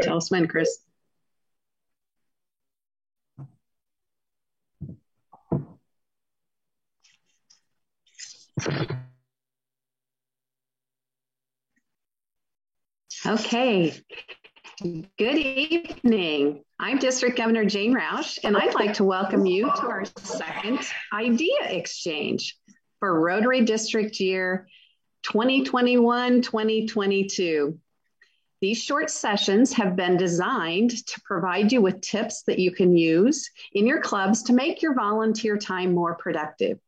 Tell us when, Chris. Okay. Good evening. I'm District Governor Jane Roush, and I'd like to welcome you to our second idea exchange for Rotary District year 2021-2022. These short sessions have been designed to provide you with tips that you can use in your clubs to make your volunteer time more productive.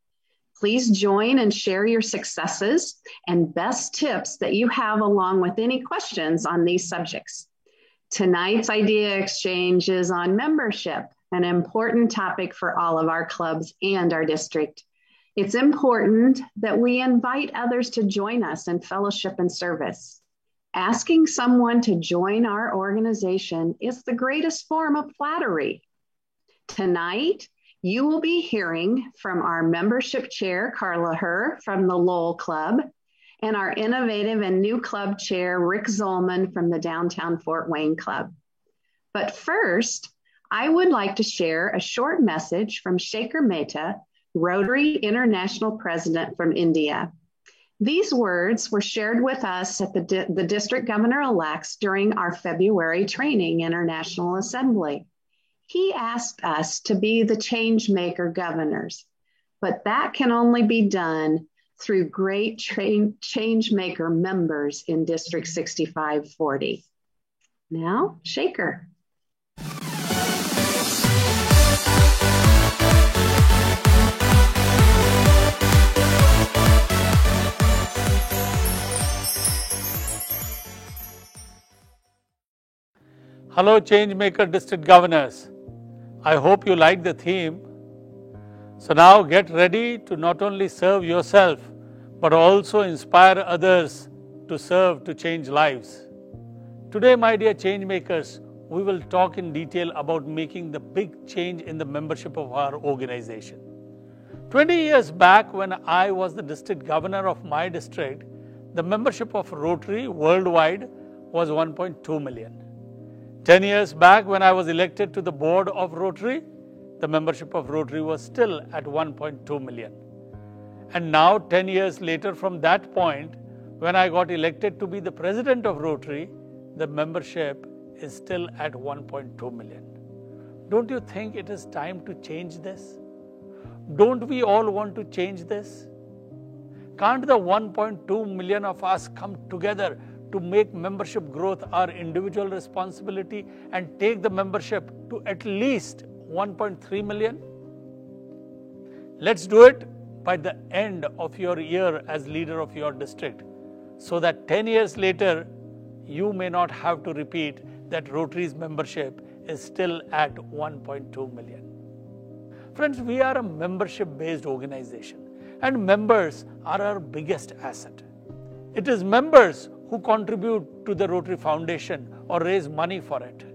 Please join and share your successes and best tips that you have along with any questions on these subjects. Tonight's idea exchange is on membership, an important topic for all of our clubs and our district. It's important that we invite others to join us in fellowship and service. Asking someone to join our organization is the greatest form of flattery. Tonight, you will be hearing from our membership chair, Carla Herr from the Lowell Club, and our innovative and new club chair, Rick Zollman from the Downtown Fort Wayne Club. But first, I would like to share a short message from Shekhar Mehta, Rotary International President from India. These words were shared with us at the District Governor-elects during our February training international assembly. He asked us to be the change maker governors, but that can only be done through great change maker members in District 6540. Now, Shekhar. Hello, Changemaker District Governors. I hope you like the theme. So now get ready to not only serve yourself, but also inspire others to serve to change lives. Today, my dear Changemakers, we will talk in detail about making the big change in the membership of our organization. 20 years back, when I was the district governor of my district, the membership of Rotary worldwide was 1.2 million. 10 years back, when I was elected to the board of Rotary, the membership of Rotary was still at 1.2 million. And now, 10 years later from that point, when I got elected to be the president of Rotary, the membership is still at 1.2 million. Don't you think it is time to change this? Don't we all want to change this? Can't the 1.2 million of us come together to make membership growth our individual responsibility and take the membership to at least 1.3 million? Let's do it by the end of your year as leader of your district, so that 10 years later, you may not have to repeat that Rotary's membership is still at 1.2 million. Friends, we are a membership-based organization, and members are our biggest asset. It is members who contribute to the Rotary Foundation or raise money for it.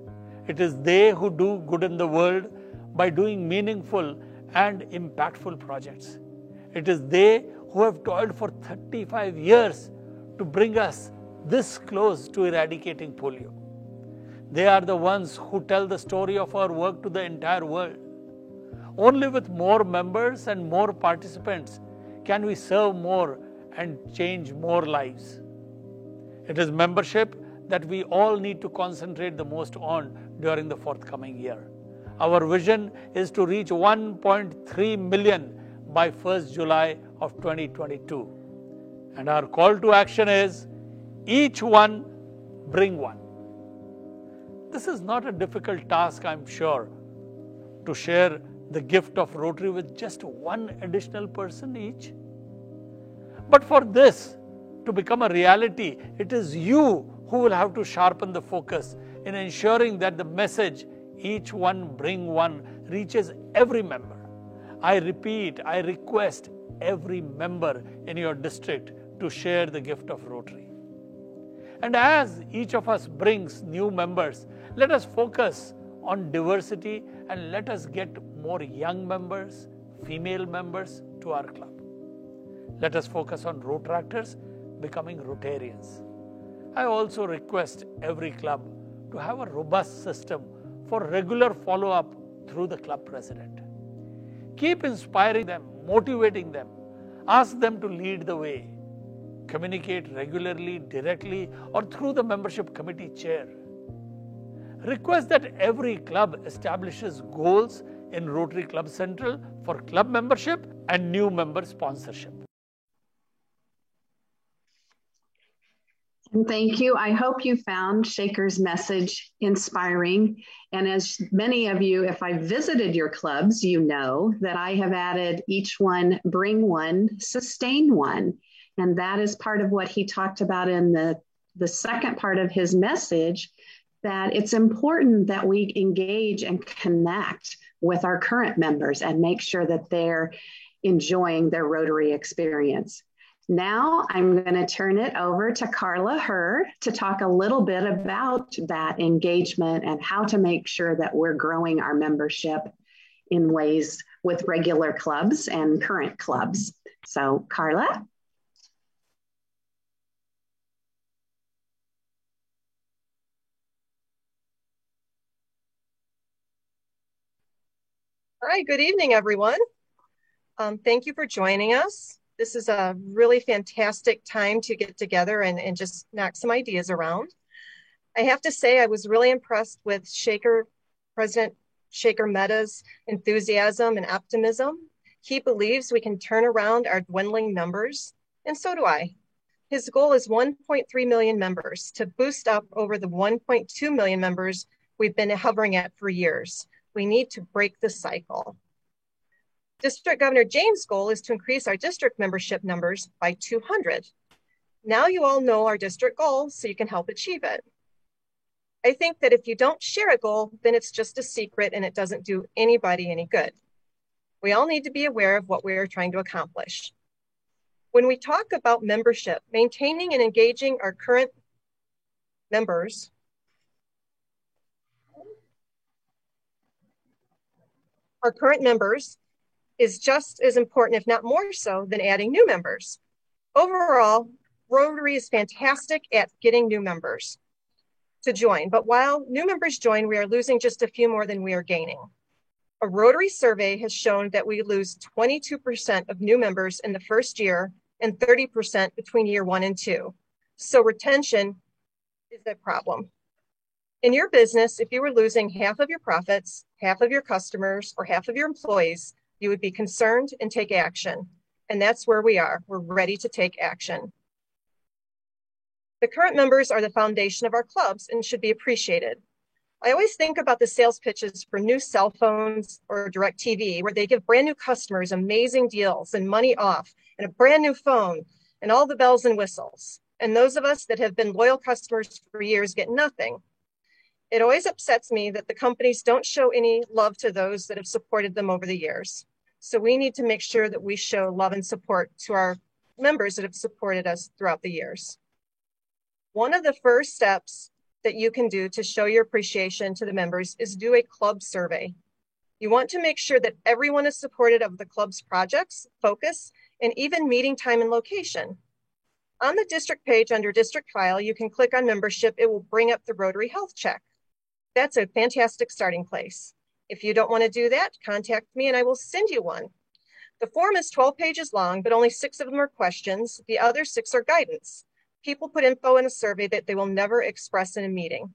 It is they who do good in the world by doing meaningful and impactful projects. It is they who have toiled for 35 years to bring us this close to eradicating polio. They are the ones who tell the story of our work to the entire world. Only with more members and more participants can we serve more and change more lives. It is membership that we all need to concentrate the most on during the forthcoming year. Our vision is to reach 1.3 million by 1st July of 2022. And our call to action is, each one bring one. This is not a difficult task, I'm sure, to share the gift of Rotary with just one additional person each. But for this to become a reality, it is you who will have to sharpen the focus in ensuring that the message, each one bring one, reaches every member. I repeat, I request every member in your district to share the gift of Rotary. And as each of us brings new members, let us focus on diversity and let us get more young members, female members to our club. Let us focus on Rotaractors becoming Rotarians. I also request every club to have a robust system for regular follow-up through the club president. Keep inspiring them, motivating them, ask them to lead the way. Communicate regularly, directly, or through the membership committee chair. Request that every club establishes goals in Rotary Club Central for club membership and new member sponsorship. And thank you. I hope you found Shaker's message inspiring. And as many of you, if I visited your clubs, you know that I have added each one, bring one, sustain one. And that is part of what he talked about in the second part of his message, that it's important that we engage and connect with our current members and make sure that they're enjoying their Rotary experience. Now I'm going to turn it over to Carla Herr to talk a little bit about that engagement and how to make sure that we're growing our membership in ways with regular clubs and current clubs. So Carla. All right, good evening, everyone. Thank you for joining us. This is a really fantastic time to get together and just knock some ideas around. I have to say, I was really impressed with President Shaker Mehta's enthusiasm and optimism. He believes we can turn around our dwindling numbers, and so do I. His goal is 1.3 million members to boost up over the 1.2 million members we've been hovering at for years. We need to break the cycle. District Governor James' goal is to increase our district membership numbers by 200. Now you all know our district goal, so you can help achieve it. I think that if you don't share a goal, then it's just a secret and it doesn't do anybody any good. We all need to be aware of what we are trying to accomplish. When we talk about membership, maintaining and engaging our current members is just as important, if not more so, than adding new members. Overall, Rotary is fantastic at getting new members to join, but while new members join, we are losing just a few more than we are gaining. A Rotary survey has shown that we lose 22% of new members in the first year and 30% between year 1 and 2. So retention is a problem. In your business, if you were losing half of your profits, half of your customers, or half of your employees, you would be concerned and take action. And that's where we are. We're ready to take action. The current members are the foundation of our clubs and should be appreciated. I always think about the sales pitches for new cell phones or DirecTV, where they give brand new customers amazing deals and money off and a brand new phone and all the bells and whistles. And those of us that have been loyal customers for years get nothing. It always upsets me that the companies don't show any love to those that have supported them over the years. So we need to make sure that we show love and support to our members that have supported us throughout the years. One of the first steps that you can do to show your appreciation to the members is do a club survey. You want to make sure that everyone is supportive of the club's projects, focus, and even meeting time and location. On the district page under district file, you can click on membership. It will bring up the Rotary Health Check. That's a fantastic starting place. If you don't want to do that, contact me and I will send you one. The form is 12 pages long, but only 6 of them are questions. The other 6 are guidance. People put info in a survey that they will never express in a meeting.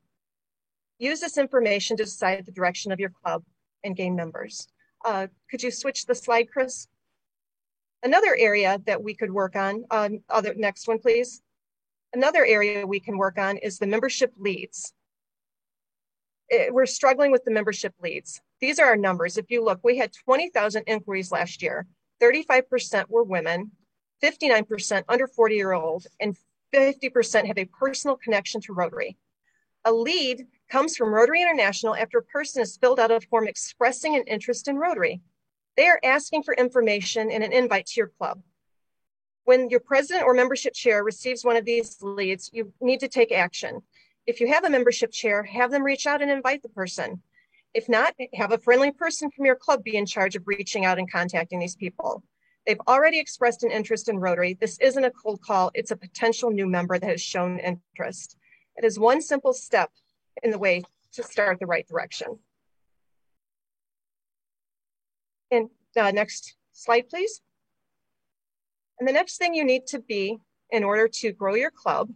Use this information to decide the direction of your club and gain members. Could you switch the slide, Chris? Another area that we could work on, next one, please. Another area we can work on is the membership leads. We're struggling with the membership leads. These are our numbers. If you look, we had 20,000 inquiries last year. 35% were women, 59% under 40-year-old, and 50% have a personal connection to Rotary. A lead comes from Rotary International after a person has filled out a form expressing an interest in Rotary. They are asking for information and an invite to your club. When your president or membership chair receives one of these leads, you need to take action. If you have a membership chair, have them reach out and invite the person. If not, have a friendly person from your club be in charge of reaching out and contacting these people. They've already expressed an interest in Rotary. This isn't a cold call. It's a potential new member that has shown interest. It is one simple step in the way to start the right direction. And next slide, please. And the next thing you need to be in order to grow your club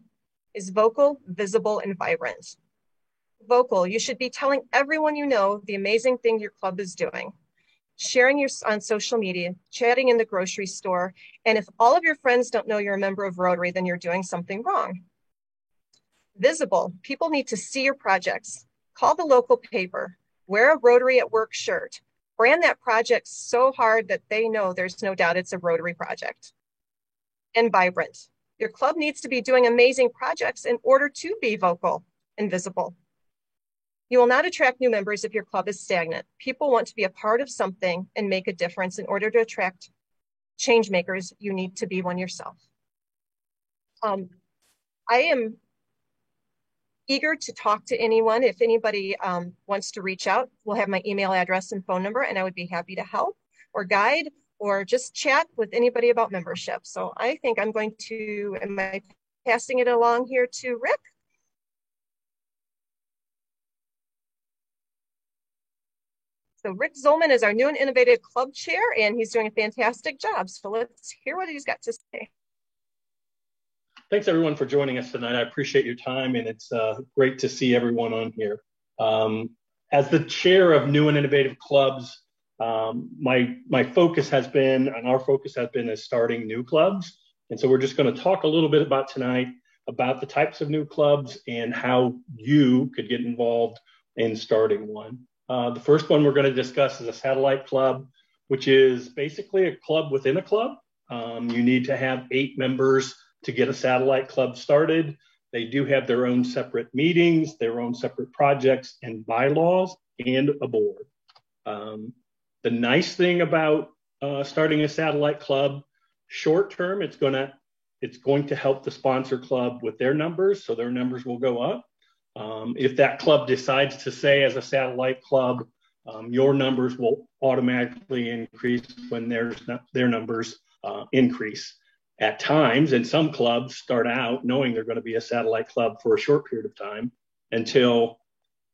is vocal, visible, and vibrant. Vocal, you should be telling everyone you know the amazing thing your club is doing, sharing on social media, chatting in the grocery store, and if all of your friends don't know you're a member of Rotary, then you're doing something wrong. Visible, people need to see your projects. Call the local paper, wear a Rotary at Work shirt, brand that project so hard that they know there's no doubt it's a Rotary project. And vibrant, your club needs to be doing amazing projects in order to be vocal and visible. You will not attract new members if your club is stagnant. People want to be a part of something and make a difference. In order to attract change makers, you need to be one yourself. I am eager to talk to anyone. If anybody wants to reach out, we'll have my email address and phone number, and I would be happy to help or guide or just chat with anybody about membership. So I think I'm going to, am I passing it along here to Rick? So Rick Zolman is our new and innovative club chair, and he's doing a fantastic job. So let's hear what he's got to say. Thanks everyone for joining us tonight. I appreciate your time, and it's great to see everyone on here. As the chair of new and innovative clubs, my focus has been, and our focus has been, is starting new clubs. And so we're just going to talk a little bit about tonight about the types of new clubs and how you could get involved in starting one. The first one we're going to discuss is a satellite club, which is basically a club within a club. You need to have 8 members to get a satellite club started. They do have their own separate meetings, their own separate projects and bylaws, and a board. The nice thing about starting a satellite club, short term, it's going to help the sponsor club with their numbers, so their numbers will go up. If that club decides to stay as a satellite club, your numbers will automatically increase when their numbers increase. At times, and some clubs start out knowing they're going to be a satellite club for a short period of time until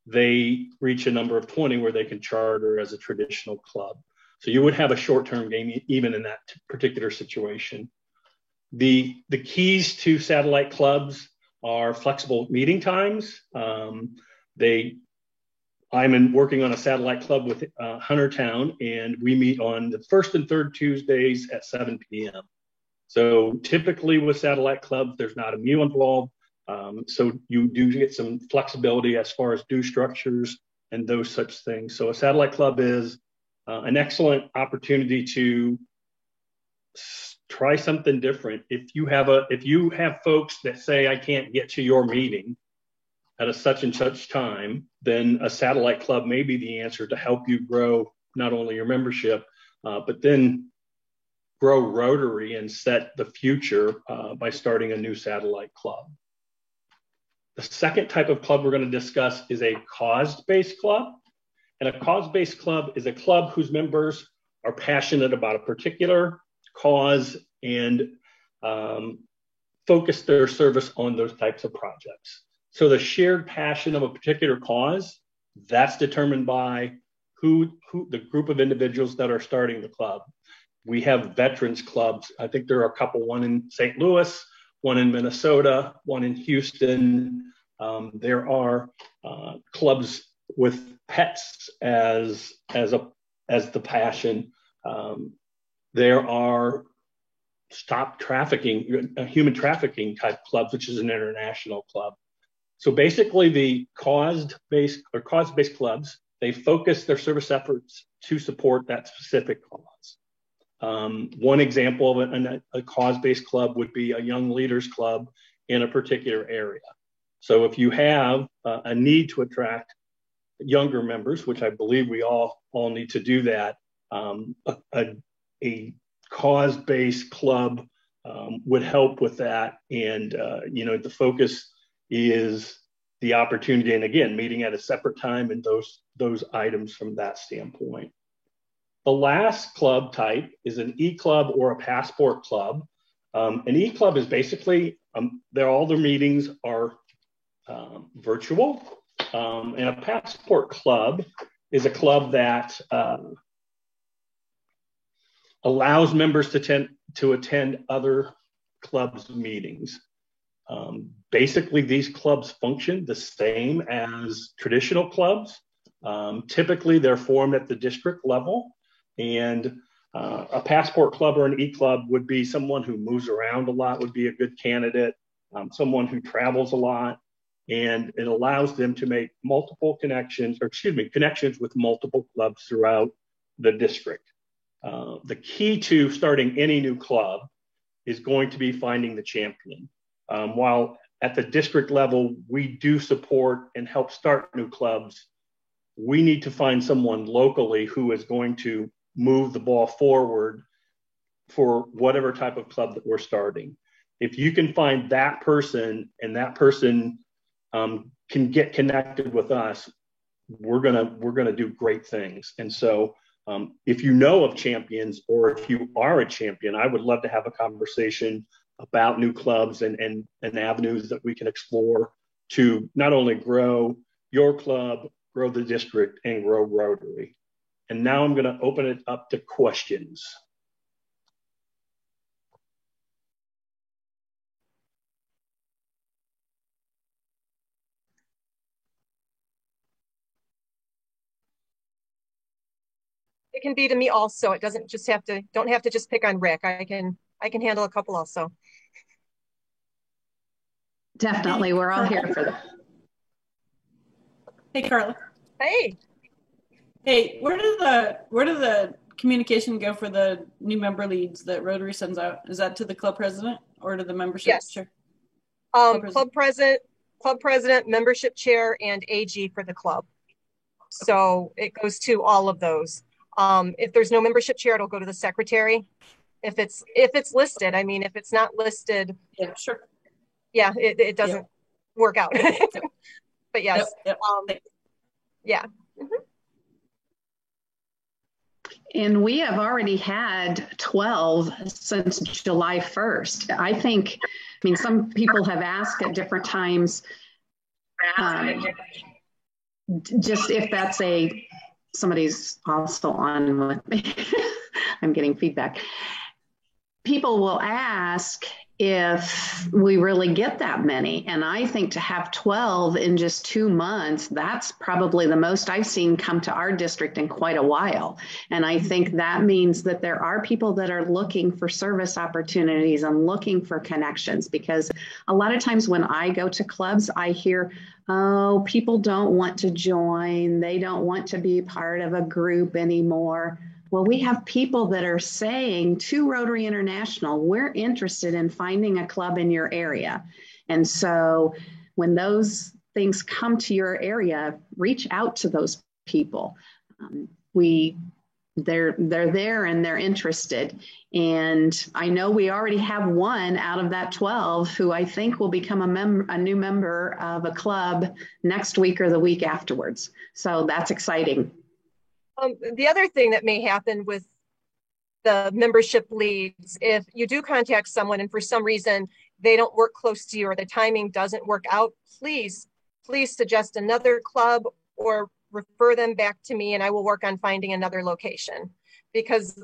they reach a number of 20 where they can charter as a traditional club. So you would have a short-term game even in that particular situation. The keys to satellite clubs are flexible meeting times. I'm working on a satellite club with Huntertown, and we meet on the first and third Tuesdays at 7 p.m. So typically with satellite clubs, there's not a meal involved. So you do get some flexibility as far as due structures and those such things. So a satellite club is an excellent opportunity to try something different. If you have folks that say, I can't get to your meeting at a such and such time, then a satellite club may be the answer to help you grow not only your membership, but then grow Rotary and set the future by starting a new satellite club. The second type of club we're going to discuss is a cause-based club. And a cause-based club is a club whose members are passionate about a particular cause and focus their service on those types of projects. So the shared passion of a particular cause, that's determined by who the group of individuals that are starting the club. We have veterans clubs. I think there are a couple, one in St. Louis, one in Minnesota, one in Houston. There are clubs with pets as the passion. There are stop trafficking, human trafficking type clubs, which is an international club. So basically the cause-based clubs, they focus their service efforts to support that specific cause. One example of a cause-based club would be a young leaders club in a particular area. So if you have a need to attract younger members, which I believe we all need to do that, a cause-based club would help with that. And, the focus is the opportunity, and again, meeting at a separate time and those items from that standpoint. The last club type is an e-club or a passport club. An e-club is basically, all their meetings are virtual. And a passport club is a club that allows members to attend other clubs' meetings. Basically, these clubs function the same as traditional clubs. Typically, they're formed at the district level, and a passport club or an e-club would be someone who moves around a lot, would be a good candidate, someone who travels a lot, and it allows them to make connections with multiple clubs throughout the district. The key to starting any new club is going to be finding the champion. While at the district level, we do support and help start new clubs, we need to find someone locally who is going to move the ball forward for whatever type of club that we're starting. If you can find that person and that person can get connected with us, we're gonna do great things. And so if you know of champions, or if you are a champion, I would love to have a conversation about new clubs and avenues that we can explore to not only grow your club, grow the district, and grow Rotary. And now I'm going to open it up to questions. It can be to me also. It doesn't just don't have to just pick on Rick. I can handle a couple also. Definitely. We're all here for that. Hey, Carla. Hey. Hey, where did the communication go for the new member leads that Rotary sends out? Is that to the club president or to the membership chair? Club president, membership chair, and AG for the club. So it goes to all of those. If there's no membership chair, it'll go to the secretary. If it's listed, I mean, if it's not listed, yeah, sure. Yeah, it doesn't work out. But yes, yeah. Mm-hmm. And we have already had 12 since July 1st. I mean, some people have asked at different times, just if that's somebody's also on with me. I'm getting feedback. People will ask if we really get that many. And I think to have 12 in just 2 months, that's probably the most I've seen come to our district in quite a while. And I think that means that there are people that are looking for service opportunities and looking for connections, because a lot of times when I go to clubs, I hear, oh, people don't want to join. They don't want to be part of a group anymore. Well, we have people that are saying to Rotary International, we're interested in finding a club in your area. And so when those things come to your area, reach out to those people. They're there and they're interested. And I know we already have one out of that 12 who I think will become a new member of a club next week or the week afterwards. So that's exciting. The other thing that may happen with the membership leads, if you do contact someone and for some reason they don't work close to you or the timing doesn't work out, please suggest another club or refer them back to me and I will work on finding another location. Because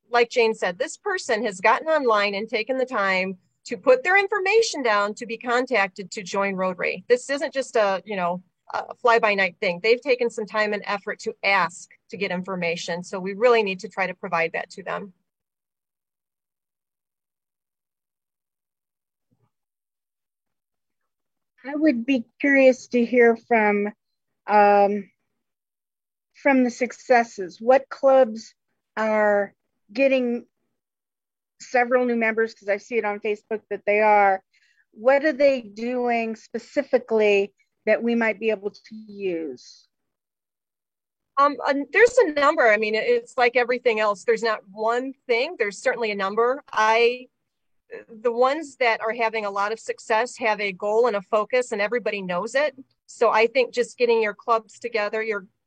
like Jane said, this person has gotten online and taken the time to put their information down to be contacted to join Rotary. This isn't just a fly-by-night thing. They've taken some time and effort to ask to get information. So we really need to try to provide that to them. I would be curious to hear from the successes. What clubs are getting several new members? Because I see it on Facebook that they are. What are they doing specifically that we might be able to use? There's a number. I mean, it's like everything else. There's not one thing. There's certainly a number. The ones that are having a lot of success have a goal and a focus, and everybody knows it. So I think just getting your clubs together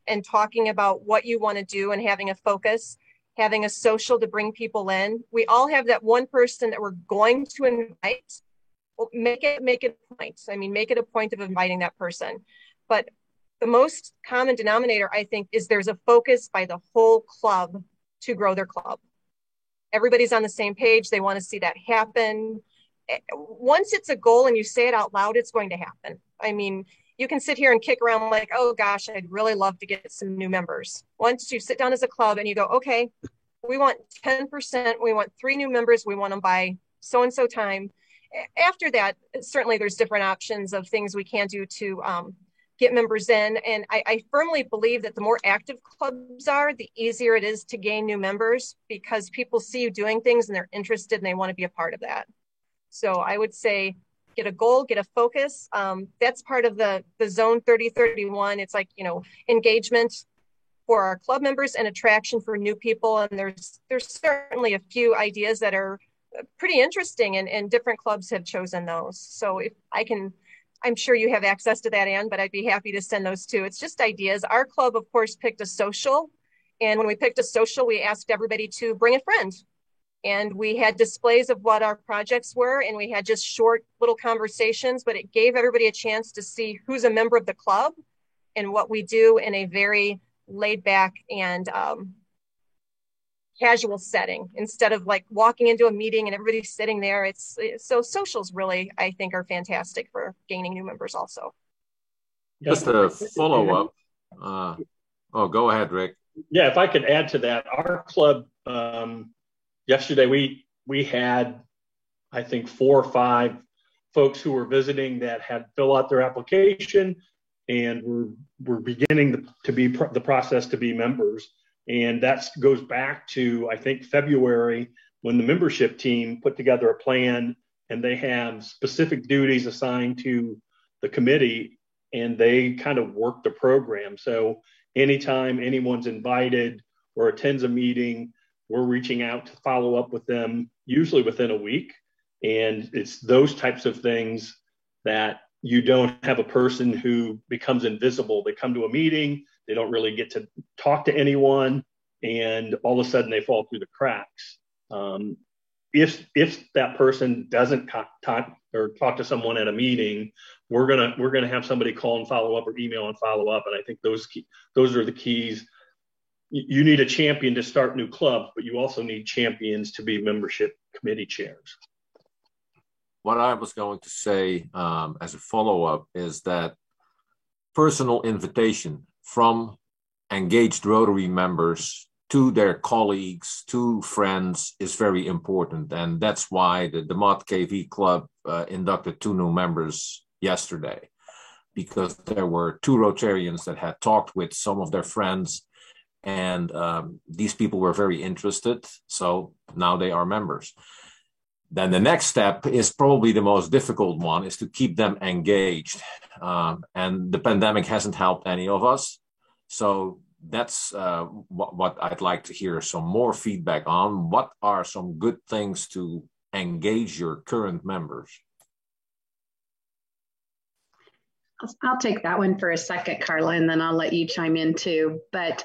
and talking about what you want to do and having a focus, having a social to bring people in. We all have that one person that we're going to invite. Well, make it a point. I mean, make it a point of inviting that person. But the most common denominator, I think, is there's a focus by the whole club to grow their club. Everybody's on the same page. They want to see that happen. Once it's a goal and you say it out loud, it's going to happen. I mean, you can sit here and kick around like, oh gosh, I'd really love to get some new members. Once you sit down as a club and you go, okay, we want 10%, we want 3 new members, we want them by so-and-so time. After that, certainly there's different options of things we can do to get members in. And I firmly believe that the more active clubs are, the easier it is to gain new members, because people see you doing things and they're interested and they want to be a part of that. So I would say get a goal, get a focus. That's part of the Zone 3031. It's like, engagement for our club members and attraction for new people. And there's certainly a few ideas that are pretty interesting, and different clubs have chosen those. So if I can, I'm sure you have access to that, Ann, but I'd be happy to send those too. It's just ideas. Our club, of course, picked a social. And when we picked a social, we asked everybody to bring a friend. And we had displays of what our projects were, and we had just short little conversations, but it gave everybody a chance to see who's a member of the club and what we do in a very laid back and casual setting, instead of like walking into a meeting and everybody's sitting there. So socials really, I think, are fantastic for gaining new members also. Just a follow-up. Go ahead, Rick. Yeah, if I could add to that, our club, yesterday we had, I think, 4 or 5 folks who were visiting that had filled out their application and were beginning to be the process to be members. And that goes back to, I think, February, when the membership team put together a plan, and they have specific duties assigned to the committee, and they kind of work the program. So anytime anyone's invited or attends a meeting, we're reaching out to follow up with them, usually within a week. And it's those types of things that you don't have a person who becomes invisible. They come to a meeting, they don't really get to talk to anyone, and all of a sudden they fall through the cracks. If that person doesn't talk to someone at a meeting, we're gonna have somebody call and follow up, or email and follow up. And I think those are the keys. You need a champion to start new clubs, but you also need champions to be membership committee chairs. What I was going to say as a follow-up is that personal invitation from engaged Rotary members to their colleagues, to friends, is very important. And that's why the DeMotte KV Club inducted 2 new members yesterday, because there were 2 Rotarians that had talked with some of their friends, and these people were very interested. So now they are members. Then the next step is probably the most difficult one, is to keep them engaged. And the pandemic hasn't helped any of us. So that's what I'd like to hear some more feedback on. What are some good things to engage your current members? I'll take that one for a second, Carla, and then I'll let you chime in too. But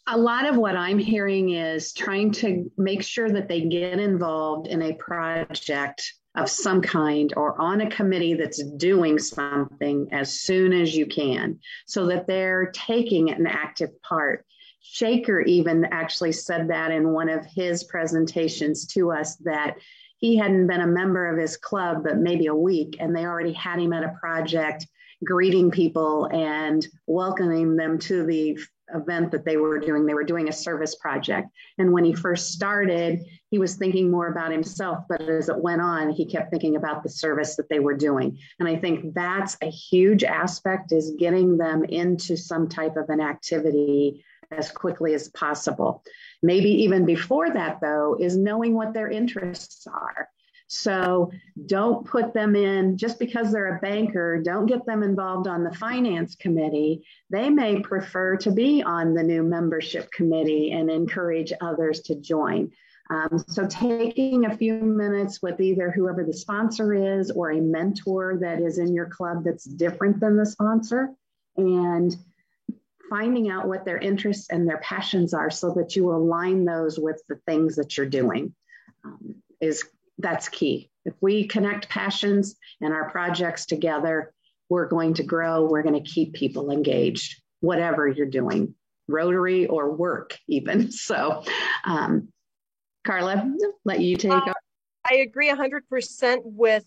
a lot of what I'm hearing is trying to make sure that they get involved in a project of some kind, or on a committee that's doing something as soon as you can, so that they're taking an active part. Shaker even actually said that in one of his presentations to us, that he hadn't been a member of his club but maybe a week, and they already had him at a project, greeting people and welcoming them to the event that they were doing. They were doing a service project. And when he first started, he was thinking more about himself, but as it went on, he kept thinking about the service that they were doing. And I think that's a huge aspect, is getting them into some type of an activity as quickly as possible. Maybe even before that, though, is knowing what their interests are. So don't put them in, just because they're a banker, don't get them involved on the finance committee. They may prefer to be on the new membership committee and encourage others to join. So taking a few minutes with either whoever the sponsor is, or a mentor that is in your club that's different than the sponsor, and finding out what their interests and their passions are, so that you align those with the things that you're doing, that's key. If we connect passions and our projects together, we're going to grow. We're going to keep people engaged, whatever you're doing, Rotary or work even. So, Carla, let you take over. I agree 100% with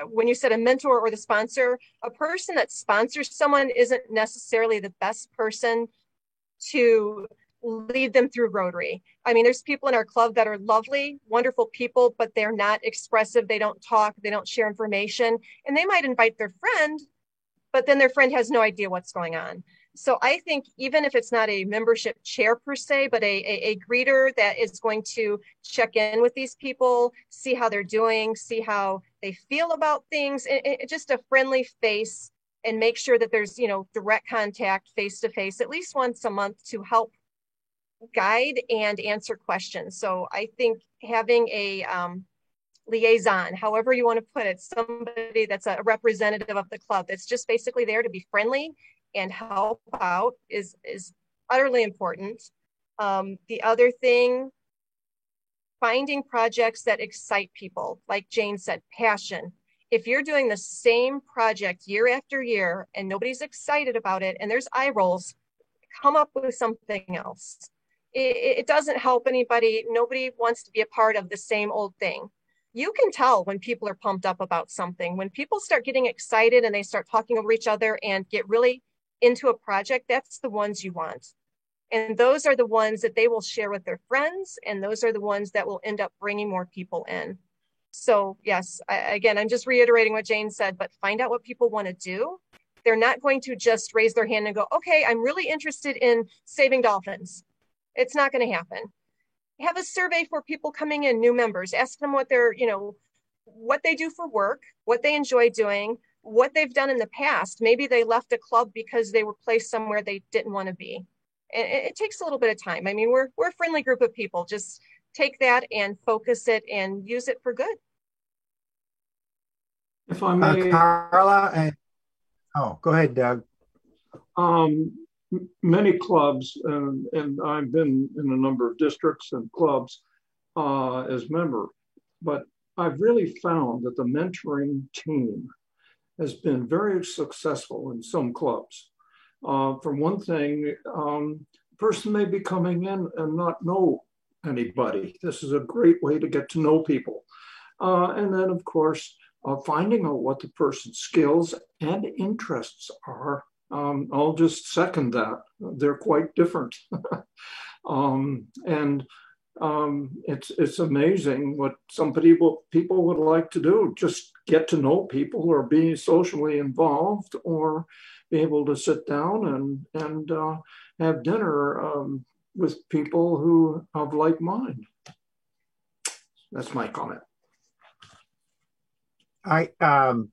when you said a mentor or the sponsor. A person that sponsors someone isn't necessarily the best person to lead them through Rotary. I mean, there's people in our club that are lovely, wonderful people, but they're not expressive. They don't talk, they don't share information, and they might invite their friend, but then their friend has no idea what's going on. So I think even if it's not a membership chair per se, but a greeter that is going to check in with these people, see how they're doing, see how they feel about things, just a friendly face, and make sure that there's, direct contact face to face at least once a month to help guide and answer questions. So I think having a liaison, however you want to put it, somebody that's a representative of the club that's just basically there to be friendly and help out is utterly important. The other thing, finding projects that excite people, like Jane said, passion. If you're doing the same project year after year and nobody's excited about it and there's eye rolls, come up with something else. It doesn't help anybody. Nobody wants to be a part of the same old thing. You can tell when people are pumped up about something. When people start getting excited and they start talking over each other and get really into a project, that's the ones you want. And those are the ones that they will share with their friends. And those are the ones that will end up bringing more people in. So yes, again, I'm just reiterating what Jane said, but find out what people want to do. They're not going to just raise their hand and go, okay, I'm really interested in saving dolphins. It's not going to happen. Have a survey for people coming in, new members. Ask them what they're, what they do for work, what they enjoy doing, what they've done in the past. Maybe they left a club because they were placed somewhere they didn't want to be. And it takes a little bit of time. I mean, we're a friendly group of people. Just take that and focus it and use it for good. If I may, Carla, go ahead, Doug. Many clubs, and I've been in a number of districts and clubs as member, but I've really found that the mentoring team has been very successful in some clubs. For one thing, a person may be coming in and not know anybody. This is a great way to get to know people. And then, of course, finding out what the person's skills and interests are. I'll just second that. They're quite different. It's amazing what some people would like to do, just get to know people or be socially involved or be able to sit down and have dinner with people who have like mind. That's my comment. I'll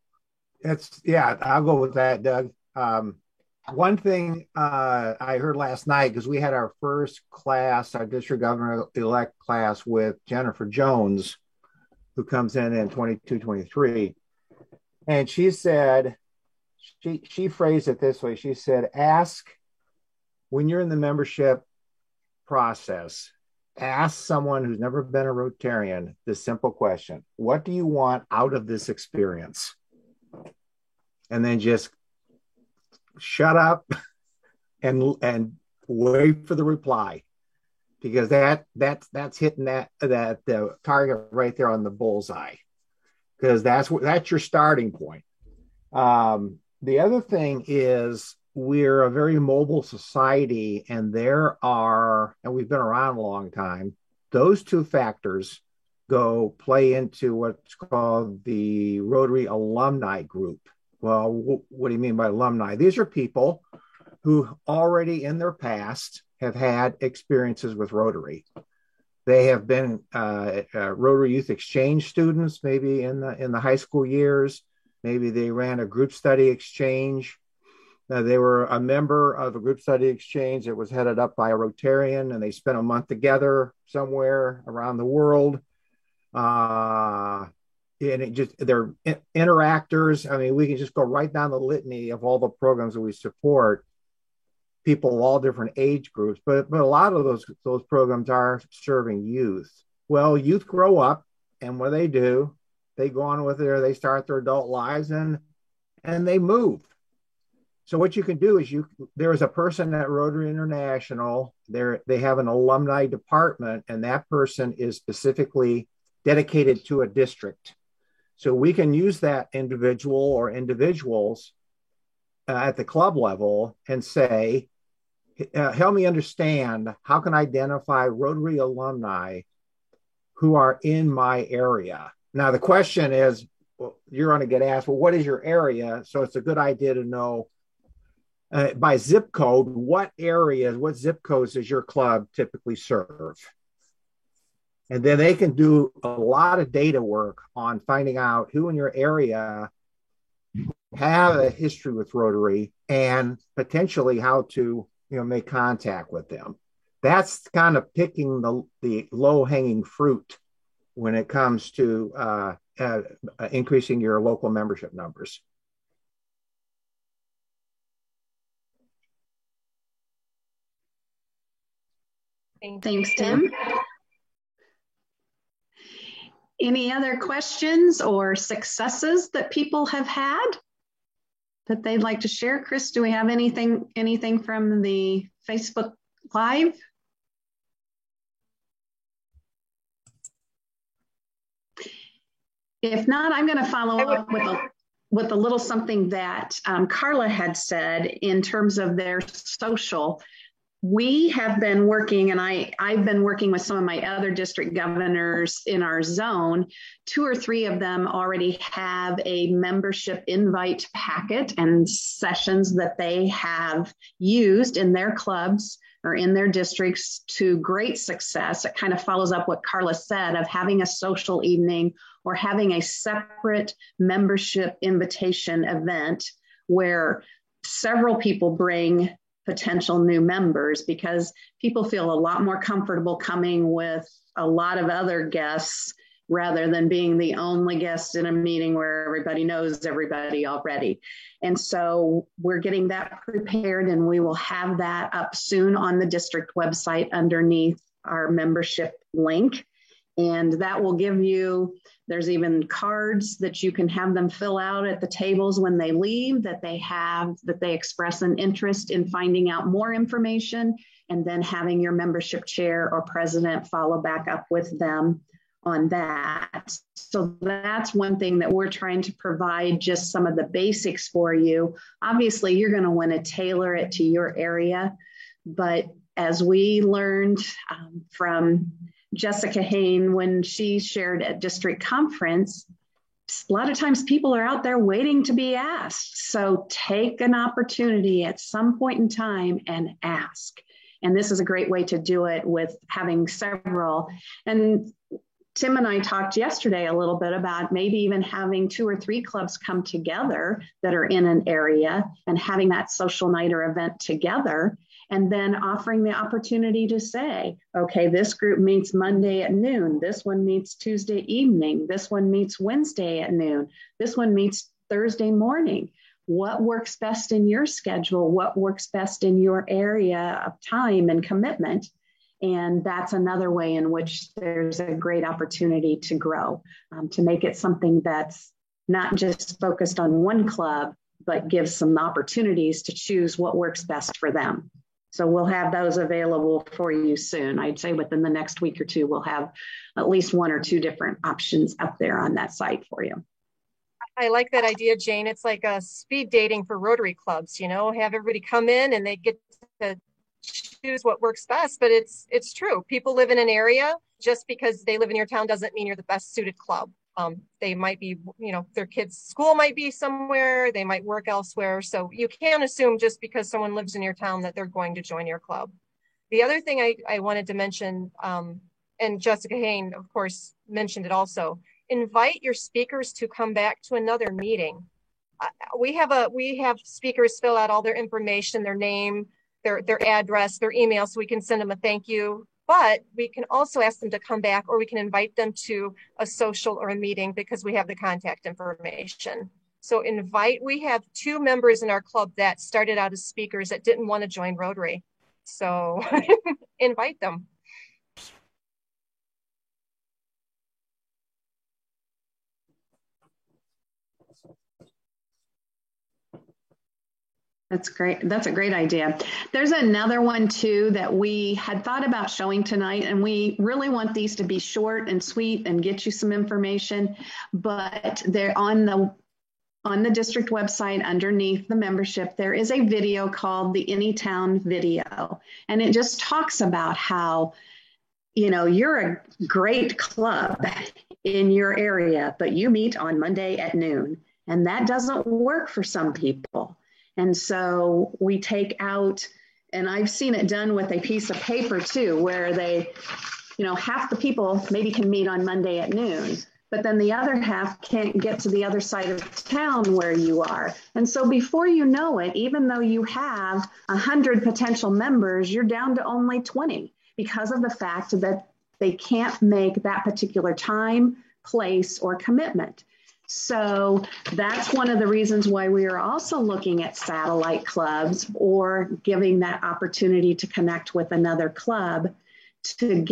go with that, Doug. One thing I heard last night, because we had our first class, our district governor-elect class with Jennifer Jones, who comes in 22, 23. And she said, she phrased it this way. She said, when you're in the membership process, ask someone who's never been a Rotarian this simple question: what do you want out of this experience? And then just shut up and wait for the reply, because that's hitting that the target right there on the bullseye, because that's your starting point. The other thing is, we're a very mobile society, and we've been around a long time. Those two factors play into what's called the Rotary Alumni Group. Well, what do you mean by alumni? These are people who already in their past have had experiences with Rotary. They have been Rotary Youth Exchange students, maybe in the high school years. Maybe they ran a group study exchange. They were a member of a group study exchange that was headed up by a Rotarian, and they spent a month together somewhere around the world. And they're interactors. I mean, we can just go right down the litany of all the programs that we support, people of all different age groups, but a lot of those programs are serving youth. Well, youth grow up, and what they do, they go on with they start their adult lives, and and they move. So what you can do is there is a person at Rotary International, they have an alumni department, and that person is specifically dedicated to a district. So we can use that individual or individuals at the club level and say, help me understand how can I identify Rotary alumni who are in my area. Now the question is, well, you're going to get asked, well, what is your area? So it's a good idea to know by zip code, what zip codes does your club typically serve? And then they can do a lot of data work on finding out who in your area have a history with Rotary and potentially how to make contact with them. That's kind of picking the low-hanging fruit when it comes to increasing your local membership numbers. Thanks, Tim. Any other questions or successes that people have had that they'd like to share? Chris, do we have anything from the Facebook Live? If not, I'm going to follow up with a little something that Carla had said in terms of their social. We have been working, and I've been working with some of my other district governors in our zone. 2 or 3 of them already have a membership invite packet and sessions that they have used in their clubs or in their districts to great success. It kind of follows up what Carla said of having a social evening or having a separate membership invitation event where several people bring potential new members, because people feel a lot more comfortable coming with a lot of other guests rather than being the only guest in a meeting where everybody knows everybody already. And so we're getting that prepared, and we will have that up soon on the district website underneath our membership link. And that will give you, there's even cards that you can have them fill out at the tables when they leave, that they express an interest in finding out more information, and then having your membership chair or president follow back up with them on that. So that's one thing that we're trying to provide, just some of the basics for you. Obviously, you're going to want to tailor it to your area, but as we learned from Jessica Hain when she shared at district conference, a lot of times people are out there waiting to be asked. So take an opportunity at some point in time and ask. And this is a great way to do it with having several. And Tim and I talked yesterday a little bit about maybe even having 2 or 3 clubs come together that are in an area and having that social night or event together, and then offering the opportunity to say, okay, this group meets Monday at noon. This one meets Tuesday evening. This one meets Wednesday at noon. This one meets Thursday morning. What works best in your schedule? What works best in your area of time and commitment? And that's another way in which there's a great opportunity to grow, to make it something that's not just focused on one club, but gives some opportunities to choose what works best for them. So we'll have those available for you soon. I'd say within the next week or 2, we'll have at least 1 or 2 different options up there on that site for you. I like that idea, Jane. It's like a speed dating for Rotary clubs, have everybody come in and they get to choose what works best. But it's true. People live in an area. Just because they live in your town doesn't mean you're the best suited club. They might be, their kids' school might be somewhere, they might work elsewhere. So you can't assume just because someone lives in your town that they're going to join your club. The other thing I wanted to mention, and Jessica Hain, of course, mentioned it also, invite your speakers to come back to another meeting. We have speakers fill out all their information, their name, their address, their email, so we can send them a thank you. But we can also ask them to come back, or we can invite them to a social or a meeting because we have the contact information. So we have 2 members in our club that started out as speakers that didn't want to join Rotary. So invite them. That's great. That's a great idea. There's another one too that we had thought about showing tonight, and we really want these to be short and sweet and get you some information, but they're on the district website underneath the membership. There is a video called the Anytown video, and it just talks about how, you're a great club in your area, but you meet on Monday at noon, and that doesn't work for some people. And so we take out, and I've seen it done with a piece of paper too, where they, half the people maybe can meet on Monday at noon, but then the other half can't get to the other side of town where you are. And so before you know it, even though you have 100 potential members, you're down to only 20 because of the fact that they can't make that particular time, place, or commitment. So that's one of the reasons why we are also looking at satellite clubs or giving that opportunity to connect with another club to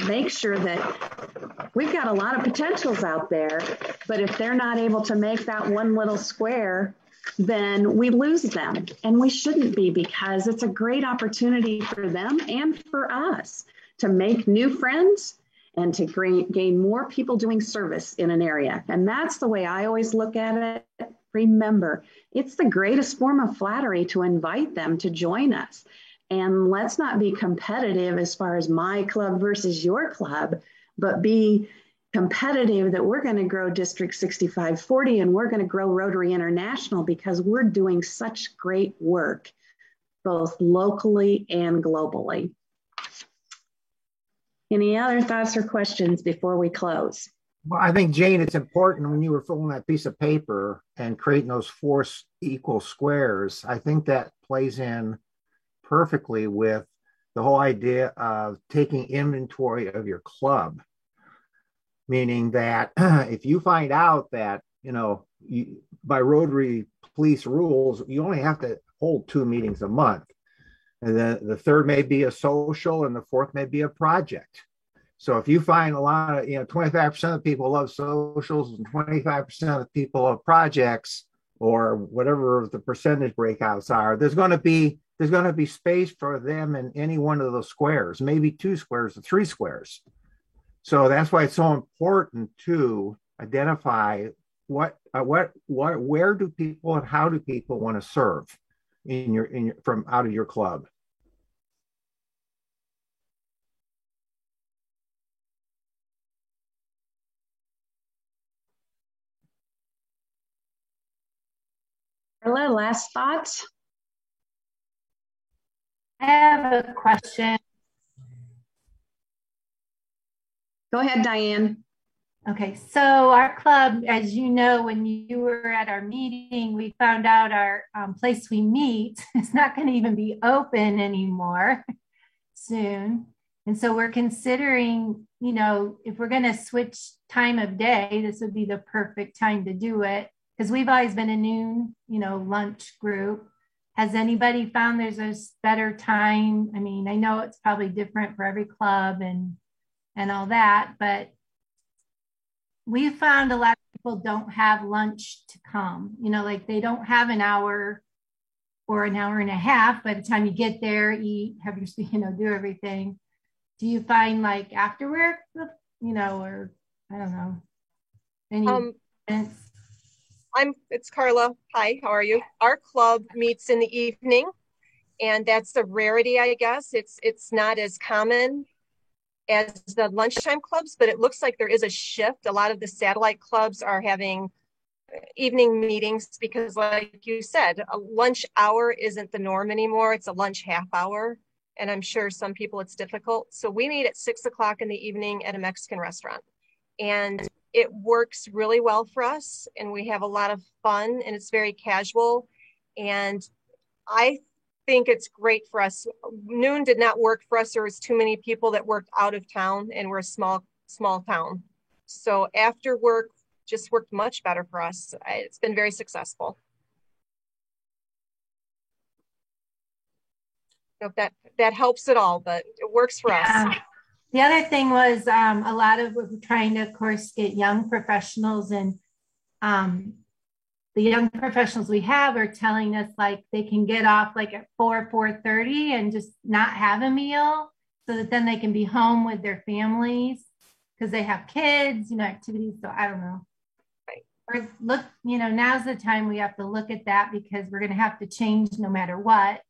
make sure that we've got a lot of potentials out there, but if they're not able to make that one little square, then we lose them. And we shouldn't be, because it's a great opportunity for them and for us to make new friends and to gain more people doing service in an area. And that's the way I always look at it. Remember, it's the greatest form of flattery to invite them to join us. And let's not be competitive as far as my club versus your club, but be competitive that we're going to grow District 6540 and we're going to grow Rotary International, because we're doing such great work, both locally and globally. Any other thoughts or questions before we close? Well, I think, Jane, it's important when you were filling that piece of paper and creating those 4 equal squares, I think that plays in perfectly with the whole idea of taking inventory of your club. Meaning that if you find out that, by Rotary Police rules, you only have to hold 2 meetings a month. And then the third may be a social and the fourth may be a project. So if you find a lot of, 25% of people love socials and 25% of people love projects, or whatever the percentage breakouts are, there's going to be space for them in any one of those squares, maybe 2 squares or 3 squares. So that's why it's so important to identify where do people and how do people want to serve from out of your club. Carla, last thoughts? I have a question. Go ahead, Diane. Okay, so our club, as you know, when you were at our meeting, we found out our place we meet is not going to even be open anymore soon. And so we're considering, if we're going to switch time of day, this would be the perfect time to do it, because we've always been a noon, lunch group. Has anybody found there's a better time? I mean, I know it's probably different for every club and all that, but we found a lot of people don't have lunch to come, like they don't have an hour or an hour and a half by the time you get there, eat, have your, do everything. Do you find like after work, or I don't know, any events? It's Carla. Hi, how are you? Our club meets in the evening, and that's a rarity, I guess. It's not as common as the lunchtime clubs, but it looks like there is a shift. A lot of the satellite clubs are having evening meetings because, like you said, a lunch hour isn't the norm anymore. It's a lunch half hour. And I'm sure some people it's difficult. So we meet at 6 o'clock in the evening at a Mexican restaurant. And it works really well for us. And we have a lot of fun, and it's very casual. And I think it's great for us. Noon did not work for us. There was too many people that worked out of town, and we're a small town. So after work just worked much better for us. It's been very successful. I don't know if that helps at all, but it works for us. The other thing was a lot of we're trying to, of course, get young professionals and the young professionals we have are telling us like they can get off like at 4:30 and just not have a meal so that then they can be home with their families because they have kids, activities. So I don't know. Right. Or look, now's the time we have to look at that because we're going to have to change no matter what.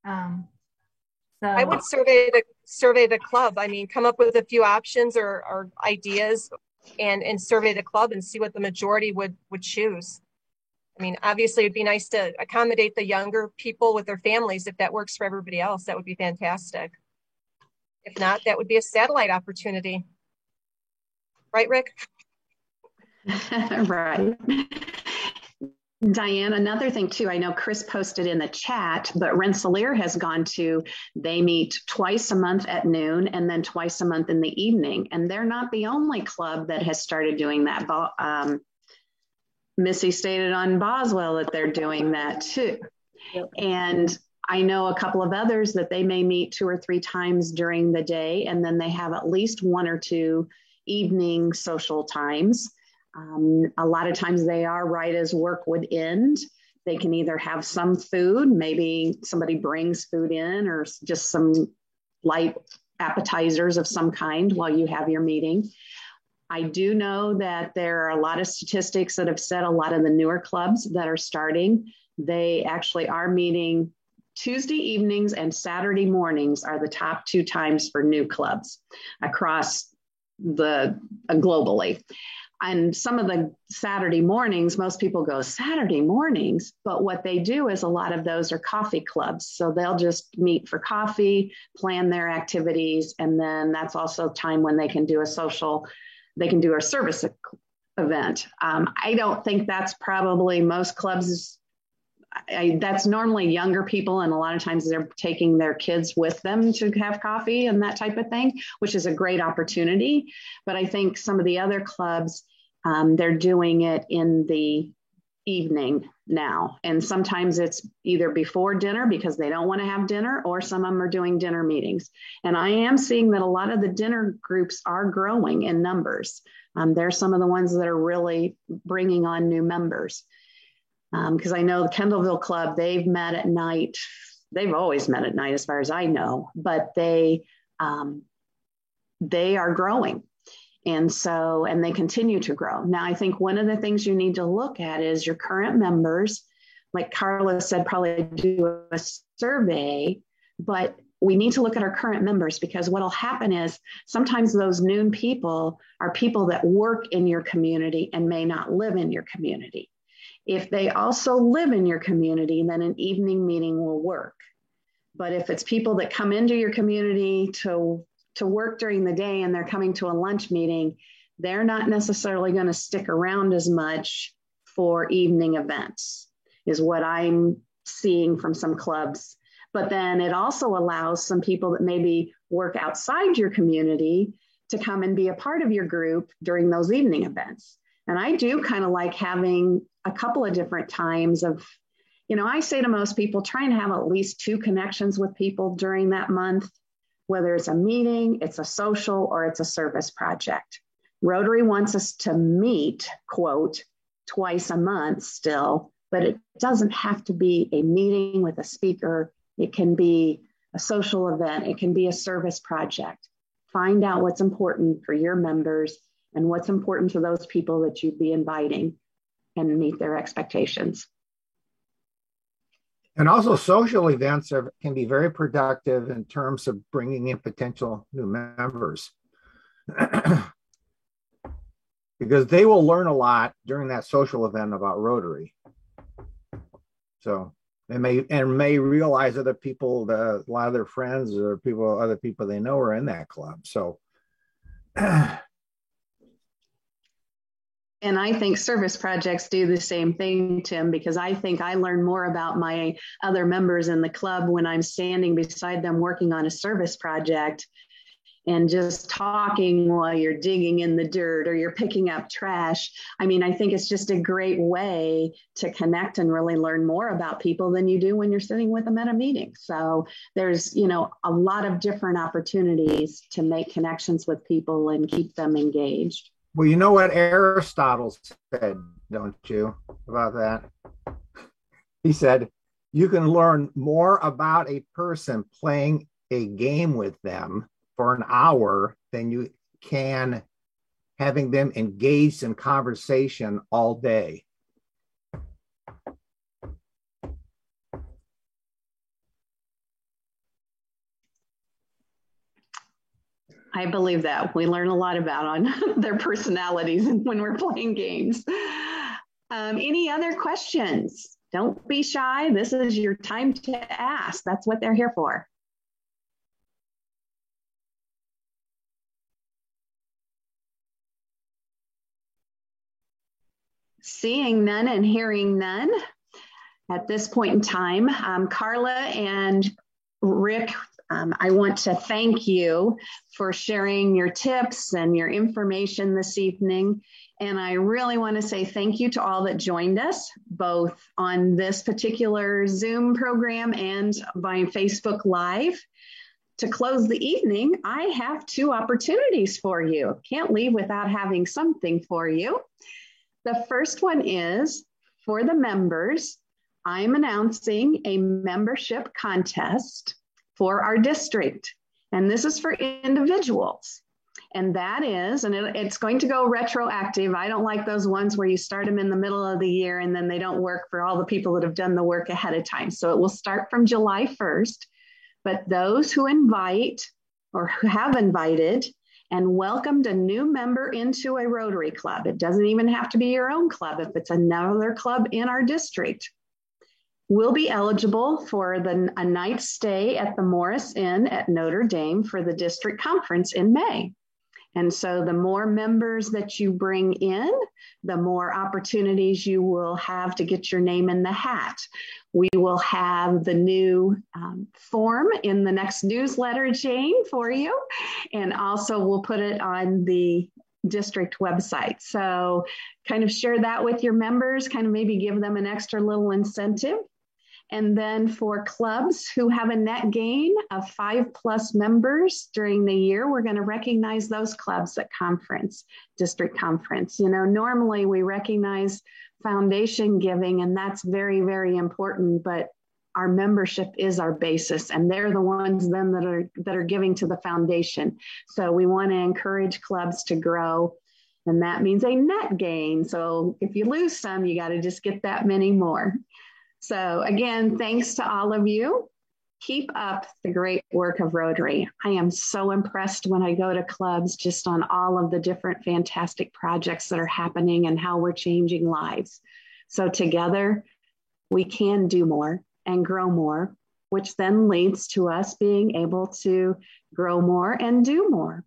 So I would survey the club. I mean, come up with a few options or ideas and survey the club and see what the majority would choose. I mean, obviously it'd be nice to accommodate the younger people with their families. If that works for everybody else, that would be fantastic. If not, that would be a satellite opportunity. Right, Rick? Right. Diane, another thing too, I know Chris posted in the chat, but Rensselaer has gone to, they meet twice a month at noon and then twice a month in the evening. And they're not the only club that has started doing that. Missy stated on Boswell that they're doing that too. Yep. And I know a couple of others that they may meet 2 or 3 times during the day, and then they have at least 1 or 2 evening social times. A lot of times they are right as work would end. They can either have some food, maybe somebody brings food in, or just some light appetizers of some kind while you have your meeting. I do know that there are a lot of statistics that have said a lot of the newer clubs that are starting, they actually are meeting Tuesday evenings and Saturday mornings are the top 2 times for new clubs across the globally. And some of the Saturday mornings, most people go Saturday mornings, but what they do is a lot of those are coffee clubs. So they'll just meet for coffee, plan their activities, and then that's also time when they can do a service event. I don't think that's probably most clubs. That's normally younger people, and a lot of times they're taking their kids with them to have coffee and that type of thing, which is a great opportunity. But I think some of the other clubs, they're doing it in the evening now. And sometimes it's either before dinner because they don't want to have dinner, or some of them are doing dinner meetings. And I am seeing that a lot of the dinner groups are growing in numbers. They're some of the ones that are really bringing on new members. Because I know the Kendallville Club, they've met at night. They've always met at night as far as I know, but they are growing. And they continue to grow. Now, I think one of the things you need to look at is your current members. Like Carla said, probably do a survey, but we need to look at our current members, because what'll happen is sometimes those noon people are people that work in your community and may not live in your community. If they also live in your community, then an evening meeting will work. But if it's people that come into your community to work during the day and they're coming to a lunch meeting, they're not necessarily going to stick around as much for evening events, is what I'm seeing from some clubs. But then it also allows some people that maybe work outside your community to come and be a part of your group during those evening events. And I do kind of like having a couple of different times of, I say to most people, try and have at least 2 connections with people during that month, whether it's a meeting, it's a social, or it's a service project. Rotary wants us to meet, quote, twice a month still, but it doesn't have to be a meeting with a speaker. It can be a social event. It can be a service project. Find out what's important for your members and what's important to those people that you'd be inviting, and meet their expectations. And also social events can be very productive in terms of bringing in potential new members because they will learn a lot during that social event about Rotary. So they may realize other people, a lot of their friends or other people they know are in that club. So and I think service projects do the same thing, Tim, because I think I learn more about my other members in the club when I'm standing beside them working on a service project and just talking while you're digging in the dirt or you're picking up trash. I mean, I think it's just a great way to connect and really learn more about people than you do when you're sitting with them at a meeting. So there's, a lot of different opportunities to make connections with people and keep them engaged. Well, you know what Aristotle said, don't you, about that? He said, you can learn more about a person playing a game with them for an hour than you can having them engaged in conversation all day. I believe that. We learn a lot about on their personalities when we're playing games. Any other questions? Don't be shy. This is your time to ask. That's what they're here for. Seeing none and hearing none at this point in time, Carla and Rick, I want to thank you for sharing your tips and your information this evening. And I really want to say thank you to all that joined us, both on this particular Zoom program and by Facebook Live. To close the evening, I have 2 opportunities for you. Can't leave without having something for you. The first one is for the members. I'm announcing a membership contest for our district. And this is for individuals. And that is, and it's going to go retroactive. I don't like those ones where you start them in the middle of the year and then they don't work for all the people that have done the work ahead of time. So it will start from July 1st. But those who invite or who have invited and welcomed a new member into a Rotary Club, it doesn't even have to be your own club. If it's another club in our district, will be eligible for a night stay at the Morris Inn at Notre Dame for the district conference in May. And so the more members that you bring in, the more opportunities you will have to get your name in the hat. We will have the new form in the next newsletter, Jane, for you. And also we'll put it on the district website. So kind of share that with your members, kind of maybe give them an extra little incentive. And then for clubs who have a net gain of 5+ members during the year, we're going to recognize those clubs at conference, district conference. You know, normally we recognize foundation giving, and that's very, very important, but our membership is our basis, and they're the ones then that are giving to the foundation. So we want to encourage clubs to grow, and that means a net gain. So if you lose some, you got to just get that many more. So again, thanks to all of you. Keep up the great work of Rotary. I am so impressed when I go to clubs just on all of the different fantastic projects that are happening and how we're changing lives. So together, we can do more and grow more, which then leads to us being able to grow more and do more.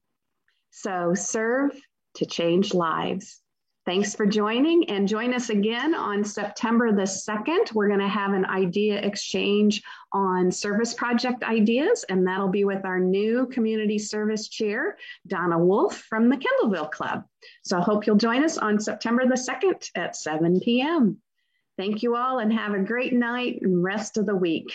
So serve to change lives. Thanks for joining, and join us again on September the 2nd. We're going to have an idea exchange on service project ideas, and that'll be with our new community service chair, Donna Wolf from the Kendallville Club. So I hope you'll join us on September the 2nd at 7 p.m. Thank you all, and have a great night and rest of the week.